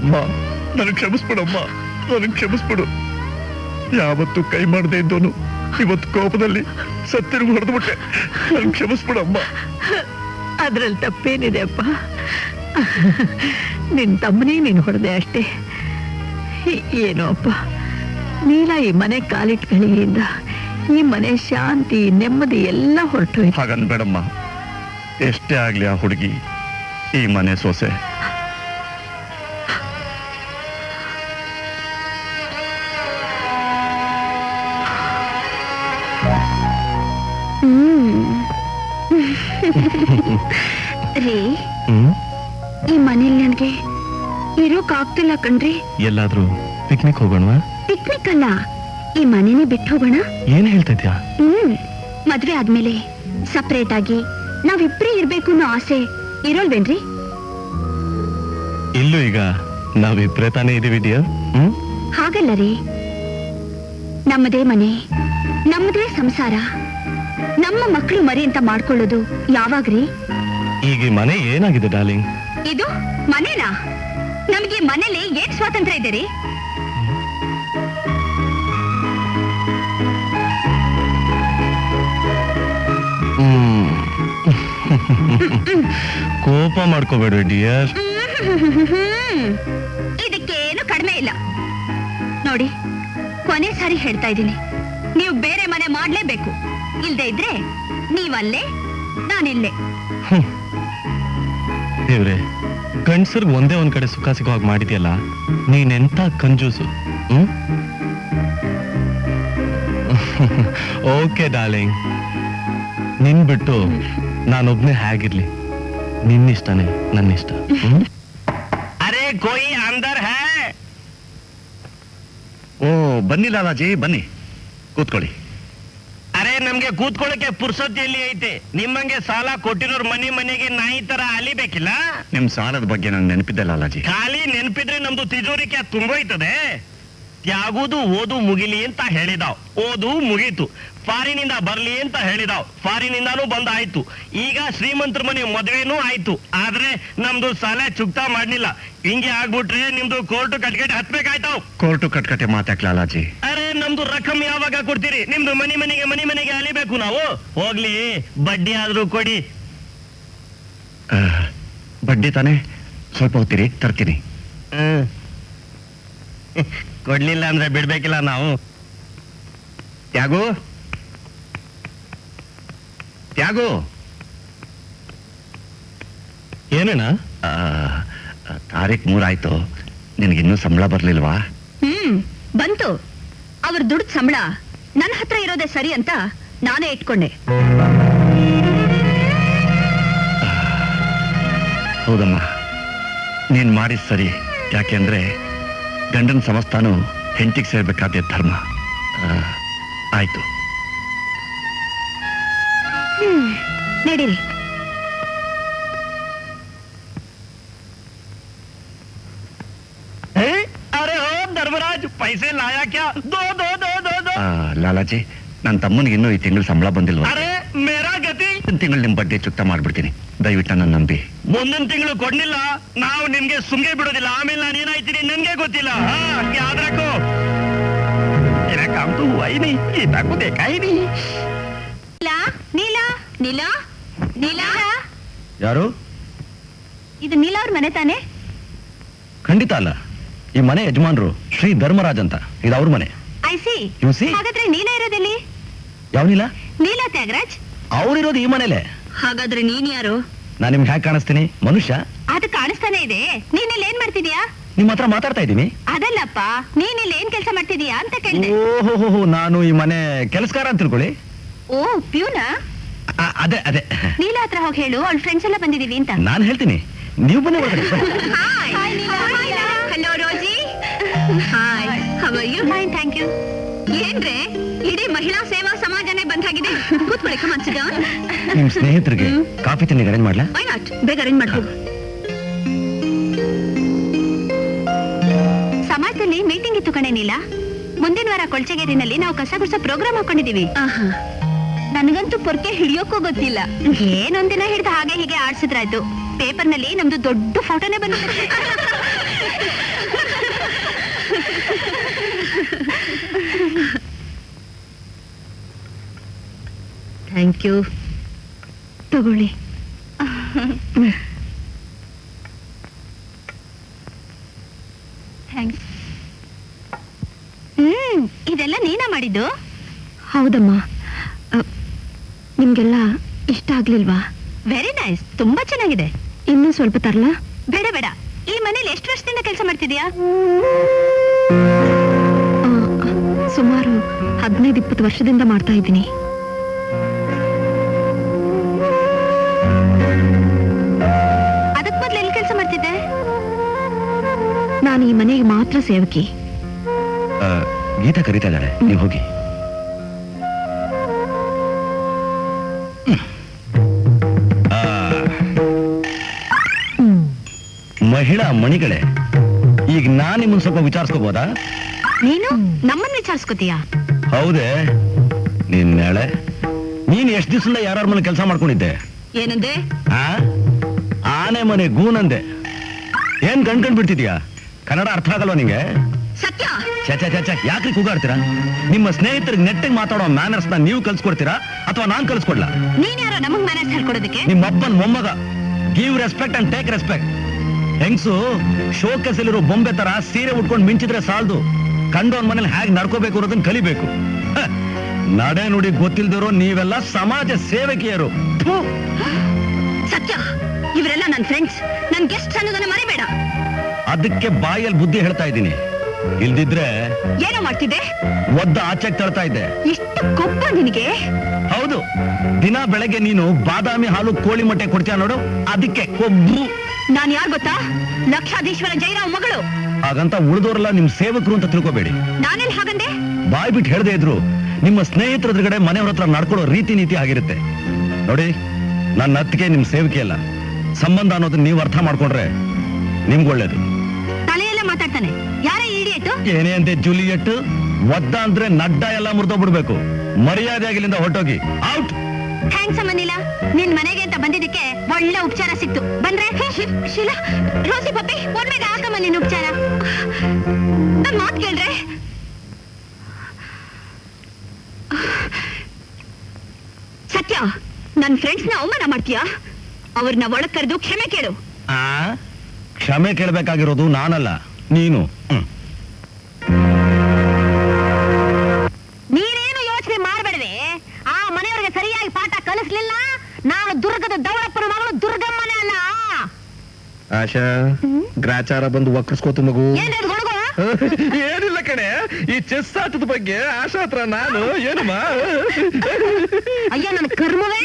ಅಮ್ಮ ನನಗೆ ಕ್ಷಮಿಸ್ಬಿಡಮ್ಮ, ನನಗೆ ಕ್ಷಮಿಸ್ಬಿಡು. ಯಾವತ್ತು ಕೈ ಮಾಡದೆ ಇದ್ದೋನು ಇವತ್ತು ಕೋಪದಲ್ಲಿ ಸತ್ತಿರು ಹೊಡೆದ್ಬಿಟ್ಟೆ. ನನಗೆ ಕ್ಷಮಿಸ್ಬಿಡಮ್ಮ. ಅದ್ರಲ್ಲಿ ತಪ್ಪೇನಿದೆ ಅಪ್ಪ? ನಿನ್ ತಮ್ಮನೇ ನೀನು ಹೊಡೆದೆ ಅಷ್ಟೇ. ಏನೋ ಅಪ್ಪ, ನೀಲ ಈ ಮನೆ ಕಾಲಿಟ್ ಗಳಿಗೆಯಿಂದ ಈ ಮನೆ ಶಾಂತಿ ನೆಮ್ಮದಿ ಎಲ್ಲ ಹೊರಟೋಯ್ತು. ಹಾಗನ್ಬೇಡಮ್ಮ. ಎಷ್ಟೇ ಆಗ್ಲಿ ಆ ಹುಡುಗಿ ಈ ಮನೆ ಸೊಸೆ. ರೀ, ಈ ಮನೇಲಿ ನನಗೆ ಇರೋಕ್ ಆಗ್ತಿಲ್ಲ ಕಣ್ರಿ. ಎಲ್ಲಾದ್ರೂ ಪಿಕ್ನಿಕ್ ಹೋಗೋಣವಾ? ಪಿಕ್ನಿಕ್ ಅಲ್ಲ, ಈ ಮನೇನೆ ಬಿಟ್ಟು ಹೋಗೋಣ. ಏನ್ ಹೇಳ್ತಾ ಇದ್ಯಾ? ಮದ್ವೆ ಆದ್ಮೇಲೆ ಸಪರೇಟ್ ಆಗಿ ನಾವಿಬ್ರೇ ಇರ್ಬೇಕು ಅನ್ನೋ ಆಸೆ ಇರೋಲ್ವೇನ್ರಿ? ಇಲ್ಲೂ ಈಗ ನಾವಿಬ್ರೇ ತಾನೇ ಇದೀವಿ ಡಿಯರ್. ಹಾಗಲ್ಲ ರೀ, ನಮ್ಮದೇ ಮನೆ, ನಮ್ಮದೇ ಸಂಸಾರ, ನಮ್ಮ ಮಕ್ಕಳು ಮರಿ ಅಂತ ಮಾಡ್ಕೊಳ್ಳೋದು ಯಾವಾಗ್ರಿ? ಈಗ ಈ ಮನೆ ಏನಾಗಿದೆ ಡಾರ್ಲಿಂಗ್? ಇದು ಮನೆನಾ? ನಮ್ಗೆ ಮನೇಲಿ ಏನ್ ಸ್ವಾತಂತ್ರ್ಯ ಇದೆ ರೀ? ಕೋಪ ಮಾಡ್ಕೋಬೇಡ ಡಿಯರ್. ಇದಕ್ಕೇನು ಕಡಿಮೆ ಇಲ್ಲ ನೋಡಿ. ಕೊನೆ ಸಾರಿ ಹೇಳ್ತಾ ಇದ್ದೀನಿ, ನೀವು ಬೇರೆ ಮನೆ ಮಾಡ್ಲೇಬೇಕು. ಇಲ್ದೇ ಇದ್ರೆ ನೀವಲ್ಲೇ, ನಾನಿಲ್ಲೇ. ದೇವ್ರೆ, ಗಂಡ್ಸರ್ಗ್ ಒಂದೇ ಒಂದ್ ಕಡೆ ಸುಖ ಸಿಗೋ ಹಾಗೆ ಮಾಡಿದ್ಯಲ್ಲ, ನೀನೆಂತ ಕಂಜೂಸು. ಓಕೆ ಡಾರ್ಲಿಂಗ್, ನಿನ್ ಬಿಟ್ಟು ನಾನೊಬ್ನೇ ಹೇಗಿರ್ಲಿ, ನಿನ್ನಿಷ್ಟನೇ ನನ್ನಿಷ್ಟ. ಅರೆ ಕೋಯಿ ಅಂದರ್ ಹೈ? ಓ ಬನ್ನಿ ಲಾಲಾಜಿ, ಬನ್ನಿ ಕೂತ್ಕೊಳ್ಳಿ. ಅರೆ ನಮ್ಗೆ ಕೂತ್ಕೊಳ್ಳಕ್ಕೆ ಪುರ್ಸೊತ್ ಎಲ್ಲಿ ಐತೆ? ನಿಮ್ಮಂಗೆ ಸಾಲ ಕೊಟ್ಟಿರೋರ್ ಮನೆಗೆ ನಾಯಿ ತರ ಅಲಿಬೇಕಿಲ್ಲ. ನಿಮ್ ಸಾಲದ ಬಗ್ಗೆ ನಂಗೆ ನೆನಪಿದ್ದೆ ಲಾಲಾಜಿ. ಖಾಲಿ ನೆನಪಿದ್ರೆ ನಮ್ದು ತಿಜೋರಿಕೆ ತುಂಬೋಯ್ತದೆ. ತ್ಯಾಗುದು ಓದು ಮುಗಿಲಿ ಅಂತ ಹೇಳಿದಾವ್, ಓದು ಮುಗೀತು. ಫಾರಿನಿಂದ ಬರ್ಲಿ ಅಂತ ಹೇಳಿದಾವ್, ಫಾರಿನಿಂದಾನು ಬಂದಾಯ್ತು. ಈಗ ಶ್ರೀಮಂತರ ಮನೆ ಮದ್ವೆನೂ ಆಯ್ತು. ಆದ್ರೆ ನಮ್ದು ಸಾಲ ಚುಕ್ತಾ ಮಾಡ್ಲಿಲ್ಲ. ಹಿಂಗೆ ಆಗ್ಬಿಟ್ರೆ ನಿಮ್ದು ಕೋರ್ಟು ಕಟ್ಕಟೆ ಹತ್ಬೇಕಾಯ್ತಾವ್. ಕೋರ್ಟು ಕಟ್ಕಟೆ ಮಾತಾಕ್ ಲಾಲಾಜಿ. ಅರೆ ನಮ್ದು ರಕಮ್ ಯಾವಾಗ ಕೊಡ್ತೀರಿ? ನಿಮ್ದು ಮನೆಗೆ ಅಲಿಬೇಕು ನಾವು. ಹೋಗ್ಲಿ, ಬಡ್ಡಿ ಆದ್ರೂ ಕೊಡಿ. ಬಡ್ಡಿ ತಾನೆ, ಸ್ವಲ್ಪ ಹೊತ್ತೀರಿ, ತರ್ತೀನಿ. ಕೊಡ್ಲಿಲ್ಲ ಅಂದ್ರೆ ಬಿಡ್ಬೇಕಿಲ್ಲ ನಾವು. ತ್ಯಾಗು, ತ್ಯಾಗು. ಏನೇನ? ತಾರೀಖ್ 3 ಆಯ್ತು, ನಿನಗಿನ್ನೂ ಸಂಬಳ ಬರ್ಲಿಲ್ವಾ? ಬಂತು. ಅವ್ರ ದುಡ್ಡು ಸಂಬಳ ನನ್ನ ಹತ್ರ ಇರೋದೇ ಸರಿ ಅಂತ ನಾನೇ ಇಟ್ಕೊಂಡೆ. ಹೌದಮ್ಮ, ನೀನ್ ಮಾಡಿದ ಸರಿ. ಯಾಕೆಂದ್ರೆ ಗಂಡನ ಸಮಸ್ತಾನು ಹೆಂಡತಿಗೆ ಸೇರ್ಬೇಕಾದ ಧರ್ಮ. ಆಯ್ತು, ನಡೀರಿ. ಅರೆ ಓ ಧರ್ಮರಾಜ್, ಪೈಸೆ ಲಾಯಾ ಕ್ಯಾ? ದೋ ದೋ ದೋ ದೋ ದೋ. ಲಾಲಾಜಿ, ನನ್ನ ತಮ್ಮನಿಗೆ ಇನ್ನೂ ಈ ತಿಂಗಳು ಸಂಬಳ ಬಂದಿಲ್ವಾ? ಅರೆ ಮೇರಾ ಗತಿ. ತಿಂಗಳು ನಿಮ್ ಬಡ್ಡಿ ಚುಕ್ತ ಮಾಡ್ಬಿಡ್ತೀನಿ, ದಯವಿಟ್ಟು ನನ್ನ ನಂಬಿ. ಮುಂದಿನ ತಿಂಗಳು ಕೊಡ್ಲಿಲ್ಲ, ನಾವು ನಿಮ್ಗೆ ಸುಮ್ಗೆ ಬಿಡೋದಿಲ್ಲ. ಆಮೇಲೆ ನಾನು ಏನಾಯ್ತೀನಿ ನನ್ಗೆ ಗೊತ್ತಿಲ್ಲ. ಯಾದ್ ರಖೋ. मेरा काम तो हुआ ही नहीं, गीता को देखा ही नहीं. ನೀಲಾ, ನೀಲಾ, ನೀಲಾ. ಯಾರು? ಇದು ನೀಲಾ ಅವ್ರ ಮನೆ ತಾನೆ? ಖಂಡಿತ ಅಲ್ಲ, ಈ ಮನೆ ಯಜಮಾನ್ರು ಶ್ರೀ ಧರ್ಮರಾಜ್ ಅಂತ. ಇದು ಅವ್ರ ಮನೆ. I C. You see? ಹಾಗಾದ್ರೆ ನೀಲಾ ಇರೋದೆಲ್ಲಿ? ಯಾವ ನೀಲಾ? ನೀಲಾ ತ್ಯಾಗರಾಜ್. ಅವ್ರಿರೋದು ಈ ಮನೇಲೆ. ಹಾಗಾದ್ರೆ ನೀನ್ ಯಾರು? ನಾನು ನಿಮ್ಗೆ ಹ್ಯಾಕ್ ಕಾಣಿಸ್ತೀನಿ? ಮನುಷ್ಯ. ಅದು ಕಾಣಿಸ್ತಾನೆ ಇದೆ. ನೀನಿಲ್ಲಿ ಏನ್ ಮಾಡ್ತಿದ್ಯಾ? ನಿಮ್ಮ ಹತ್ರ ಮಾತಾಡ್ತಾ ಇದ್ದೀನಿ. ಅದಲ್ಲಪ್ಪ, ನೀನಿಲ್ಲಿ ಏನ್ ಕೆಲಸ ಮಾಡ್ತಿದೀಯಾ ಅಂತ ಕೇಳಿದೆ. ಓಹೋ, ನಾನು ಈ ಮನೆ ಕೆಲಸಗಾರ ಅಂತ ತಿಳ್ಕೊಳ್ಳಿ. ಓ ಪ್ಯೂನಾ? ಅದೇ ಅದೇ. ನೀಲಾ ಹತ್ರ ಹೋಗಿ ಹೇಳು, ಅವ್ಳ ಫ್ರೆಂಡ್ಸ್ ಎಲ್ಲ ಬಂದಿದೀವಿ ಅಂತ. ನಾನು ಹೇಳ್ತೀನಿ, ನೀವು ಬನ್ನಿ ಒಳಗಡೆ. Hello Rosie. Hi, how are you? Fine, thank you. ಏನ್ರೆ ಇಡೀ ಮಹಿಳಾ ಸೇವಾ ಸಮಾಜನೇ ಬಂದಾಗಿದೆ. ಕೂತ್ಕೊಳ್ಳಿ, ಕಮ್ ಆನ್ ಸಿಟ್ ಡೌನ್. ನಿಮ್ ಸ್ನೇಹಿತರಿಗೆ ಕಾಫಿ ತಿನ್ನಿಗೆ ಅರೇಂಜ್ ಮಾಡ್ಲಾ? ವೈ ನಾಟ್, ಬೇಗ ಅರೇಂಜ್ ಮಾಡ್ಬೋದು. ಸಮಾಜದಲ್ಲಿ ಮೀಟಿಂಗ್ ಇತ್ತು ಕಣೆ ನೀಲಾ. ಮುಂದಿನ ವಾರ ಕೊಳ್ಚೆಗೇರಿನಲ್ಲಿ ನಾವು ಕಸ ಗುಡ್ಸೋ ಪ್ರೋಗ್ರಾಮ್ ಹಾಕೊಂಡಿದೀವಿ. ನನಗಂತೂ ಪೊರ್ಕೆ ಹಿಡಿಯೋಕ್ಕೂ ಗೊತ್ತಿಲ್ಲ. ಏನೊಂದಿನ ಹಿಡಿದು ಹಾಗೆ ಹೀಗೆ ಆಡ್ಸಿದ್ರಾಯ್ತು. ಪೇಪರ್ ನಲ್ಲಿ ನಮ್ದು ದೊಡ್ಡ ಫೋಟೋನೇ ಬಂದಿದೆ. Thank you. ತಗೊಳ್ಳಿ. ಥ್ಯಾಂಕ್ಸ್. ಇದೆಲ್ಲ ನೀನಾ ಮಾಡಿದ್ದು? ಹೌದಮ್ಮ. ನಿಮ್ಗೆಲ್ಲ ಇಷ್ಟ ಆಗ್ಲಿಲ್ವಾ? ವೆರಿ ನೈಸ್, ತುಂಬಾ ಚೆನ್ನಾಗಿದೆ. ಇನ್ನೂ ಸ್ವಲ್ಪ ತರ್ಲಾ? ಬೇಡ ಬೇಡ. ಈ ಮನೇಲಿ ಎಷ್ಟು ವರ್ಷದಿಂದ ಕೆಲಸ ಮಾಡ್ತಿದ್ಯಾ? ಸುಮಾರು 15-20 ವರ್ಷದಿಂದ ಮಾಡ್ತಾ ಇದ್ದೀನಿ. ಅದಕ್ ಮೊದ್ಲು ಎಲ್ಲಿ ಕೆಲಸ ಮಾಡ್ತಿದ್ದೆ? ನಾನು ಈ ಮನೆಗೆ ಮಾತ್ರ ಸೇವಕಿ. ಗೀತಾ ಕರೀತಾ ಇದ್ದಾಳೆ, ನೀವು ಹೋಗಿ. ಮಹಿಳಾ ಮಣಿಗಳೇ, ಈಗ ನಾನ್ ನಿಮ್ಮನ್ನ ಸ್ವಲ್ಪ ವಿಚಾರಿಸ್ಕೋಬೋದಾ? ನೀನು ನಮ್ಮನ್ನ ವಿಚಾರಿಸ್ಕೋತೀಯಾ? ಹೌದೇ, ನಿನ್ನೆಳೆ ನೀನ್ ಎಷ್ಟು ದಿವಸದಿಂದ ಯಾರ್ಯಾರ ಮನೆ ಕೆಲಸ ಮಾಡ್ಕೊಂಡಿದ್ದೆ? ಏನಂದೆ? ಆನೆ ಮನೆ ಗೂನಂದೆ. ಏನ್ ಗಂಡ್ಕಂಡ್ ಬಿಡ್ತಿದ್ಯಾ? ಕನ್ನಡ ಅರ್ಥ ಆಗಲ್ವಾ ನಿಂಗೆ? ಸತ್ಯ. ಚ ಯಾಕ್ರಿ ಕೂಗಾಡ್ತೀರಾ? ನಿಮ್ಮ ಸ್ನೇಹಿತರಿಗೆ ನೆಟ್ಟಿಗೆ ಮಾತಾಡೋ ಮ್ಯಾನರ್ಸ್ ನ ನೀವು ಕಲ್ಸ್ಕೊಡ್ತೀರಾ ಅಥವಾ ನಾನ್ ಕಲ್ಸ್ಕೊಡ್ಲಾ? ನೀನ್ ಯಾರೋ ನಮಗ್ ಮ್ಯಾನೇಜ್ ಹೇಳ್ಕೊಡೋದಕ್ಕೆ? ನಿಮ್ಮ ಅಪ್ಪನ್ ಮೊಮ್ಮಗ. Give respect and take respect. ಹೆಂಗ್ಸು ಶೋಕೇಸಲ್ಲಿರೋ ಬೊಂಬೆ ತರ ಸೀರೆ ಉಟ್ಕೊಂಡು ಮಿಂಚಿದ್ರೆ ಸಾಲದು, ಕಂಡೋನ್ ಮನೇಲಿ ಹೇಗೆ ನಡ್ಕೋಬೇಕು ಅನ್ನೋದನ್ನ ಕಲಿಬೇಕು. ನಡೆ ನುಡಿ ಗೊತ್ತಿಲ್ದಿರೋ ನೀವೆಲ್ಲ ಸಮಾಜ ಸೇವಕಿಯರು. ಸತ್ಯ, ಇವರೆಲ್ಲ ನನ್ನ ಫ್ರೆಂಡ್ಸ್, ನನ್ ಗೆಸ್ಟ್ ಅನ್ನೋದನ್ನ ಮರಿಬೇಡ. ಅದಕ್ಕೆ ಬಾಯಲ್ಲಿ ಬುದ್ಧಿ ಹೇಳ್ತಾ ಇದ್ದೀನಿ. ಇಲ್ದಿದ್ರೆ ಏನೋ ಮಾಡ್ತಿದ್ದೆ? ಒದ್ದ ಆಚೆಗೆ ತಳ್ತಾ ಇದ್ದೆ. ಎಷ್ಟು ಕೊಪ್ಪ ನಿನಗೆ? ಹೌದು, ದಿನ ಬೆಳಗ್ಗೆ ನೀನು ಬಾದಾಮಿ ಹಾಲು ಕೋಳಿ ಮೊಟ್ಟೆ ಕೊಡ್ತೀಯ ನೋಡು, ಅದಕ್ಕೆ ಕೊಬ್ಬು. ನಾನ್ ಯಾರ್ ಗೊತ್ತಾ? ಲಕ್ಷಾಧೀಶ್ವರ ಜೈರಾವ್ ಮಗಳು. ಹಾಗಂತ ಉಳಿದೋರೆಲ್ಲ ನಿಮ್ ಸೇವಕರು ಅಂತ ತಿಳ್ಕೊಬೇಡಿ. ನಾನೆಲ್ಲಿ ಹಾಗಂದೆ? ಬಾಯ್ ಬಿಟ್ಟು ಹೇಳದೆ ಇದ್ರು ನಿಮ್ಮ ಸ್ನೇಹಿತರ ಎದುರುಗಡೆ ಮನೆಯವ್ರ ಹತ್ರ ನಡ್ಕೊಳ್ಳೋ ರೀತಿ ನೀತಿ ಆಗಿರುತ್ತೆ ನೋಡಿ. ನನ್ನ ಅತ್ತಿಗೆ ನಿಮ್ ಸೇವಕಿ ಅಲ್ಲ, ಸಂಬಂಧ ಅನ್ನೋದನ್ನ ನೀವು ಅರ್ಥ ಮಾಡ್ಕೊಂಡ್ರೆ ನಿಮ್ಗೊಳ್ಳೇದು. ತಲೆಯೆಲ್ಲ ಮಾತಾಡ್ತಾನೆ. ಯಾರ ಇಡಿಯೇಟು? ಏನೇ ಅಂತೆ ಜೂಲಿಯಟ್? ಒದ್ದ ಅಂದ್ರೆ ನಡ್ಡ ಎಲ್ಲ ಮುರಿದೋಗ್ಬಿಡ್ಬೇಕು. ಮರ್ಯಾದೆಯಾಗಿಲ್ಲಿಂದ ಹೊರಟೋಗಿ ಔಟ್. ಥ್ಯಾಂಕ್ಸ್ ಅಮ್ಮನಿಲ್ಲ, ನಿನ್ ಮನೆಗೆ ಅಂತ ಬಂದಿದ್ದಕ್ಕೆ ಒಳ್ಳೆ ಉಪಚಾರ ಸಿಕ್ತು. ಬಂದ್ರೆ ಶೀಲಾ, ರೋಸಿ ಪಪ್ಪಿ, ಒಮ್ಮೆಗೆ ಹಾಕಮ್ಮ ನಿನ್ ಉಪಚಾರ. ನನ್ ಮಾತ್ ಕೇಳ್ರೆ. ಸತ್ಯ, ನನ್ ಫ್ರೆಂಡ್ಸ್ ನ ಅವಮಾನ ಮಾಡ್ತೀಯಾ? ಅವ್ರನ್ನ ಒಳಗ್ ಕರೆದು ಕ್ಷಮೆ ಕೇಳು. ಕ್ಷಮೆ ಕೇಳಬೇಕಾಗಿರೋದು ನಾನಲ್ಲ, ನೀನು. ನೀನೇನು ಯೋಚನೆ ಮಾಡ್ಬೇಡವೆ. ಆ ಮನೆಯವ್ರಿಗೆ ಸರಿಯಾಗಿ ಪಾಠ ಕಲಿಸ್ಲಿಲ್ಲ. ನಾನು ದುರ್ಗದ ದೌಡಪ್ಪನ ಮಗಳು ದುರ್ಗಮ್ಮನೇ ಅಲ್ಲ. ಆಶಾ, ಗ್ರಾಚಾರ ಬಂದು ವಕ್ರಿಸ್ಕೋತು ಮಗು. ಏನಿದು ಹುಡುಗ? ಏನಿಲ್ಲ ಕಣೆ, ಈ ಚೆಸ್ ಆಟದ ಬಗ್ಗೆ ಆಶಾ ಹತ್ರ ನಾನು ಏನಮ್ಮ. ಅಯ್ಯೋ ನನ್ನ ಕರ್ಮವೇ,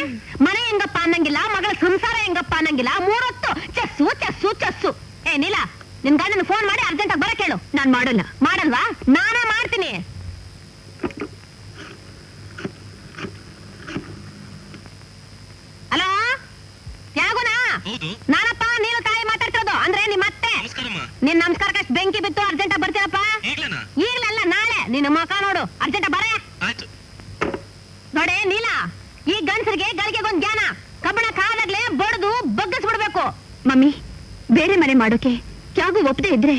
ಮನೆ ಹೆಂಗಪ್ಪ ಅನ್ನಂಗಿಲ್ಲ, ಮಗಳ ಸಂಸಾರ ಹೆಂಗಪ್ಪ ಅನ್ನಂಗಿಲ್ಲ. 3 ಹೊತ್ತು ಚೆಸ್ಸು ಚೆಸ್ಸು ಚೆಸ್ಸು. ಏ ನೀಲ, ನಿನ್ ಗಂಡನ ಫೋನ್ ಮಾಡಿ ಅರ್ಜೆಂಟ್ ಆಗಿ ಬರಕ್ ಹೇಳು. ನಾನ್ ಮಾಡಲ್ಲ. ಮಾಡಲ್ವಾ? ನಾನೇ ಮಾಡ್ತೀನಿ. ಹಲೋ, ಯಾಗುನಾ? ನಾನಪ್ಪ, ನೀನು ತಾಯಿ ಮಾತಾಡ್ತಿರೋದು. ಅಂದ್ರೆ ನಿಮ್ಮ ಅತ್ತೆ. ನಿನ್ ನಮಸ್ಕಾರಕ್ಕಷ್ಟು ಬೆಂಕಿ ಬಿತ್ತು. ಅರ್ಜೆಂಟ್ ಆಗಿ ಬರ್ತೀನಪ್ಪ. ಈಗ್ಲಲ್ಲ, ನಾಳೆ. ನಿನ್ನ ಮುಖ ನೋಡು. ಅರ್ಜೆಂಟ್ ಬರ. ನೋಡೆ ನೀಲ, ಈ ಗಂಡಸರಿಗೆ ಗಳಿಗೆಗೊಂದ್ ಜ್ಞಾನ. ಕಬ್ಬಣ ಕಾದಾಗ್ಲೇ ಬಡ್ದು ಬಗ್ಗಿಸ್ಬಿಡ್ಬೇಕು. ಮಮ್ಮಿ, ಬೇರೆ ಮನೆ ಮಾಡೋಕೆ ಯಾಗೂ ಒಪ್ಪದೆ ಇದ್ರೆ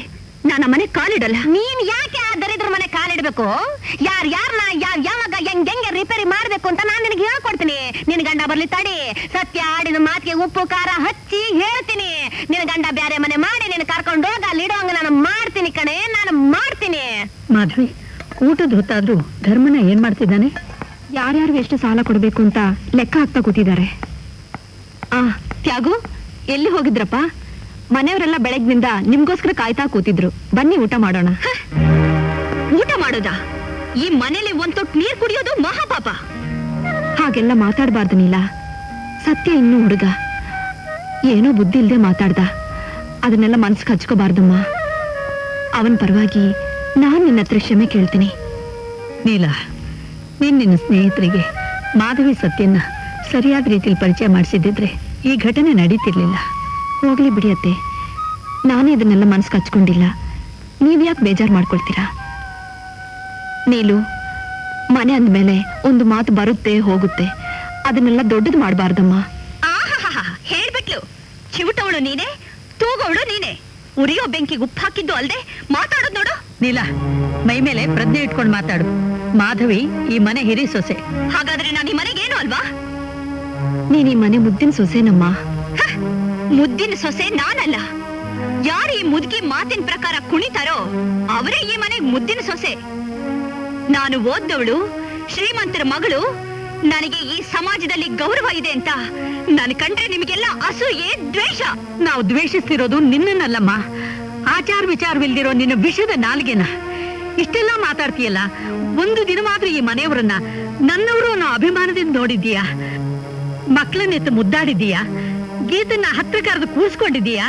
ನಾನು ಮನೆ ಕಾಲಿಡಲ್ಲ. ನೀನ್ ಯಾಕೆ ಆ ದರಿದ್ರ ಮನೆ ಕಾಲಿಡ್ಬೇಕು? ಯಾರ್ಯಾರನ್ನ ಯಾವಾಗ ಹೆಂಗೆ ರಿಪೇರಿ ಮಾಡ್ಬೇಕು ಅಂತ ನಾನ್ ನಿನಗೆ ಹೇಳ್ಕೊಡ್ತೀನಿ. ನಿನ್ ಗಂಡ ಬರ್ಲಿ ತಡಿ. ಸತ್ಯ ಆಡಿದ ಮಾತಿಗೆ ಉಪ್ಪು ಖಾರ ಹಚ್ಚಿ ಹೇಳ್ತೀನಿ. ನಿನ್ ಗಂಡ ಬ್ಯಾರೆ ಮನೆ ಮಾಡಿ ನಿನ್ ಕರ್ಕೊಂಡು ಹೋಗ ಅಲ್ಲಿ ಇಡುವಂಗ ನಾನು ಮಾಡ್ತೀನಿ ಕಣೆ, ನಾನು ಮಾಡ್ತೀನಿ. ಮಾಧವಿ, ಊಟದ ಹೊತ್ತಾದ್ರೂ ಧರ್ಮನ ಏನ್ ಮಾಡ್ತಿದ್ದಾನೆ? ಯಾರ್ಯಾರು ಎಷ್ಟು ಸಾಲ ಕೊಡ್ಬೇಕು ಅಂತ ಲೆಕ್ಕ ಹಾಕ್ತಾ ಕೂತಿದ್ದಾರೆ. ತ್ಯಾಗು, ಎಲ್ಲಿ ಹೋಗಿದ್ರಪ್ಪ? ಮನೆಯವರೆಲ್ಲ ಬೆಳಗ್ನಿಂದ ನಿಮ್ಗೋಸ್ಕರ ಕಾಯ್ತಾ ಕೂತಿದ್ರು. ಬನ್ನಿ ಊಟ ಮಾಡೋಣ. ಊಟ ಮಾಡೋದಾ? ಈ ಮನೇಲಿ ಒಂದ್ ತೊಟ್ಟು ನೀರ್ ಕುಡಿಯೋದು ಮಹಾಪಾಪ. ಹಾಗೆಲ್ಲ ಮಾತಾಡಬಾರ್ದು ನೀಲ. ಸತ್ಯ ಇನ್ನೂ ಹುಡುಗ, ಏನೋ ಬುದ್ಧಿ ಇಲ್ದೆ ಮಾತಾಡ್ದ. ಅದನ್ನೆಲ್ಲ ಮನ್ಸಿಗೆ ಹಚ್ಕೋಬಾರ್ದಮ್ಮ. ಅವನ್ ಪರವಾಗಿ ನಾನ್ ನಿನ್ನ ಹತ್ರ ಕ್ಷಮೆ ಕೇಳ್ತೀನಿ. ನೀಲ, ನೀನ್ ನಿನ್ನ ಸ್ನೇಹಿತರಿಗೆ ಮಾಧವಿ ಸತ್ಯನ್ನ ಸರಿಯಾದ ರೀತಿಯಲ್ಲಿ ಪರಿಚಯ ಮಾಡಿಸಿದ್ರೆ ಈ ಘಟನೆ ನಡೀತಿರ್ಲಿಲ್ಲ. ಹೋಗ್ಲಿ ಬಿಡಿಯತ್ತೆ, ನಾನೇ ಇದನ್ನೆಲ್ಲ ಮನ್ಸಿಗೆ ಹಚ್ಕೊಂಡಿಲ್ಲ. ನೀವ್ಯಾಕೆ ಬೇಜಾರು ಮಾಡ್ಕೊಳ್ತೀರಾ? ನೀಲು, ಮನೆ ಅಂದ್ಮೇಲೆ ಒಂದು ಮಾತು ಬರುತ್ತೆ ಹೋಗುತ್ತೆ, ಅದನ್ನೆಲ್ಲ ದೊಡ್ಡದು ಮಾಡಬಾರ್ದಮ್ಮ. ಹೇಳ್ಬಿಟ್ಲು. ಚಿವುಟವಳು ನೀನೆ, ತೂಗೋಳು ನೀನೆ. ಉರಿಯೋ ಬೆಂಕಿಗೆ ಉಪ್ಪು ಹಾಕಿದ್ದು ಅಲ್ದೆ ಮಾತಾಡೋದ್ ನೋಡು. ನೀಲ, ಮೈ ಮೇಲೆ ಪ್ರಜ್ಞೆ ಇಟ್ಕೊಂಡು ಮಾತಾಡು. ಮಾಧವಿ ಈ ಮನೆ ಹಿರಿ ಸೊಸೆ. ಹಾಗಾದ್ರೆ ನಾನು ಈ ಮನೆಗೇನು ಅಲ್ವಾ? ನೀನ್ ಈ ಮನೆ ಮುದ್ದಿನ ಸೊಸೆನಮ್ಮ. ಹ, ಮುದ್ದಿನ ಸೊಸೆ ನಾನಲ್ಲ. ಯಾರು ಈ ಮುದುಕಿ ಮಾತಿನ ಪ್ರಕಾರ ಕುಣಿತಾರೋ ಅವರೇ ಈ ಮನೆಗ್ ಮುದ್ದಿನ ಸೊಸೆ. ನಾನು ಓದ್ದವಳು, ಶ್ರೀಮಂತರ ಮಗಳು. ನನಗೆ ಈ ಸಮಾಜದಲ್ಲಿ ಗೌರವ ಇದೆ ಅಂತ ನಾನು ಕಂಡ್ರೆ ನಿಮಗೆಲ್ಲ ಅಸೂಯೆ, ದ್ವೇಷ. ನಾವು ದ್ವೇಷಿಸ್ತಿರೋದು ನಿನ್ನನ್ನಲ್ಲಮ್ಮ, ಆಚಾರ ವಿಚಾರವಿಲ್ದಿರೋ ನಿನ್ನ ವಿಷದ ನಾಲ್ಗೆನ. ಇಷ್ಟೆಲ್ಲ ಮಾತಾಡ್ತೀಯಲ್ಲ, ಒಂದು ದಿನವಾದ್ರೂ ಈ ಮನೆಯವರನ್ನ ನನ್ನವರು ಅನ್ನೋ ಅಭಿಮಾನದಿಂದ ನೋಡಿದ್ದೀಯಾ? ಮಕ್ಕಳನ್ನೆತ್ತು ಮುದ್ದಾಡಿದ್ದೀಯಾ? ಗೀತನ್ನ ಹತ್ರ ಕರೆದು ಕೂರ್ಸ್ಕೊಂಡಿದ್ದೀಯಾ?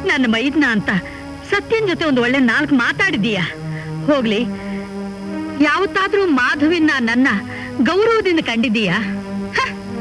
ನನ್ನ ಮೈದ್ನ ಅಂತ ಸತ್ಯನ್ ಜೊತೆ ಒಂದು ಒಳ್ಳೆ ನಾಲ್ಕು ಮಾತಾಡಿದ್ದೀಯಾ? ಹೋಗ್ಲಿ, ಯಾವತ್ತಾದ್ರೂ ಮಾಧವಿನ ನನ್ನ ಗೌರವದಿಂದ ಕಂಡಿದ್ದೀಯಾ?